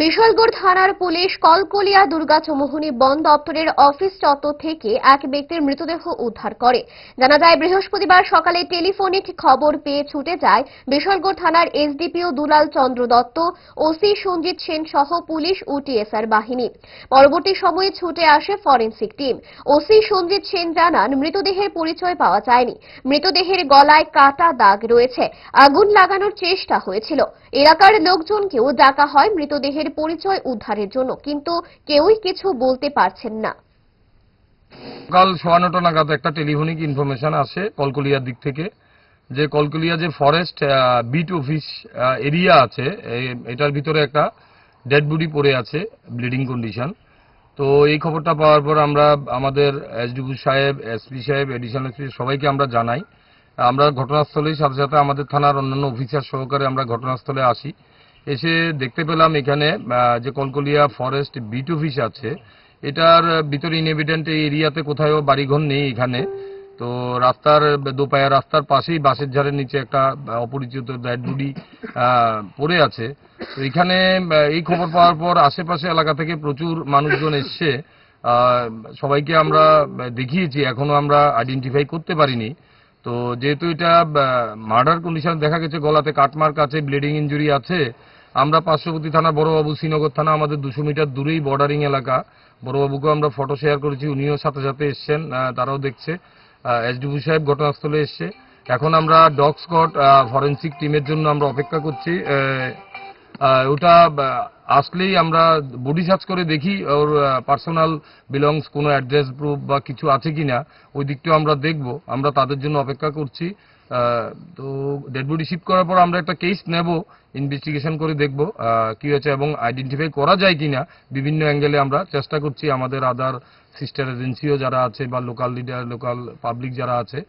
বিশালগড় থানার পুলিশ কলকলিয়া দুর্গা চৌমুহনী বন দপ্তরের অফিস চত্বর থেকে এক ব্যক্তির মৃতদেহ উদ্ধার করে। জানা যায়, বৃহস্পতিবার সকালে টেলিফোনিক খবর পেয়ে ছুটে যায় বিশালগড় থানার এসডিপিও দুলাল চন্দ্র দত্ত, ওসি সঞ্জিত সেন সহ পুলিশ ও টিএসআর বাহিনী। পরবর্তী সময়ে ছুটে আসে forensic team. OC Sanjit Sen জানান, মৃতদেহের পরিচয় পাওয়া যায়নি। মৃতদেহের গলায় কাটা দাগ রয়েছে। আগুন লাগানোর চেষ্টা হয়েছিল। এলাকার লোকজনকেও ডাকা হয় মৃতদেহের পরিচয় উদ্ধারের জন্য, কিন্তু কেউই কিছু বলতে পারছেন না। সকাল 9:15 নাগাদ একটা টেলিফোনিক ইনফরমেশন আসে কলকলিয়ার দিক থেকে, যে কলকলিয়া যে ফরেস্ট বিট অফিস এরিয়া আছে, এটার ভিতরে একটা ডেড বডি পড়ে আছে, ব্লিডিং কন্ডিশন। তো এই খবরটা পাওয়ার পর আমরা আমাদের এসডিপি সাহেব, এসপি সাহেব, এডিশনাল এসপি সবাইকে আমরা জানাই। আমরা ঘটনাস্থলেই সাথে সাথে আমাদের থানার অন্যান্য অফিসার সহকারে আমরা ঘটনাস্থলে আসি। এসে দেখতে পেলাম এখানে যে কলকলিয়া ফরেস্ট বিট অফিস আছে, এটার ভিতরে ইনএভিডেন্ট এই এরিয়াতে কোথাও বাড়িঘর নেই এখানে। তো রাস্তার দোপায়া রাস্তার পাশেই বাঁশের ঝাড়ের নিচে একটা অপরিচিত ডেড বডি পড়ে আছে। তো এখানে এই খবর পাওয়ার পর আশেপাশে এলাকা থেকে প্রচুর মানুষজন এসছে। সবাইকে আমরা দেখিয়েছি, এখনো আমরা আইডেন্টিফাই করতে পারিনি। তো যেহেতু এটা মার্ডার কন্ডিশন দেখা গেছে, গলাতে কাটমার্ক আছে, ব্লিডিং ইনজুরি আছে, আমরা পার্শ্ববর্তী থানা বড়বাবু, শ্রীনগর থানা আমাদের 200 মিটার দূরেই বর্ডারিং এলাকা, বড়বাবুকে আমরা ফটো শেয়ার করেছি, উনিও সাথে সাথে এসছেন, তারাও দেখছে। এসডিপি সাহেব ঘটনাস্থলে এসছে। এখন আমরা ডগ স্কোয়াড ফরেনসিক টিমের জন্য আমরা অপেক্ষা করছি। ওটা আসলেই আমরা বডি সার্চ করে দেখি ওর পার্সোনাল বিলংস, কোনো অ্যাড্রেস প্রুফ বা কিছু আছে কিনা, ওই দিকটাও আমরা দেখব। আমরা তাদের জন্য অপেক্ষা করছি। তো ডেড বডি শিফট করার পর আমরা একটা কেস নেব, ইনভেস্টিগেশন করে দেখব কি হয়েছে এবং আইডেন্টিফাই করা যায় কিনা বিভিন্ন অ্যাঙ্গেলে আমরা চেষ্টা করছি। আমাদের আদার সিস্টার এজেন্সিও যারা আছে বা লোকাল লিডার, লোকাল পাবলিক যারা আছে,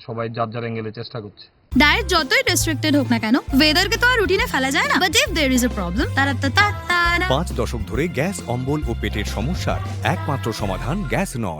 সবাই যার যার অ্যাঙ্গেলে চেষ্টা করছে। ডায়েট যতই রেস্ট্রিক্টেড হোক না কেন, ওয়েদারকে তো আর রুটিনে ফেলা যায় না। But if there is a problem, 5 দশক ধরে গ্যাস, অম্বল ও পেটের সমস্যার একমাত্র সমাধান গ্যাস নল।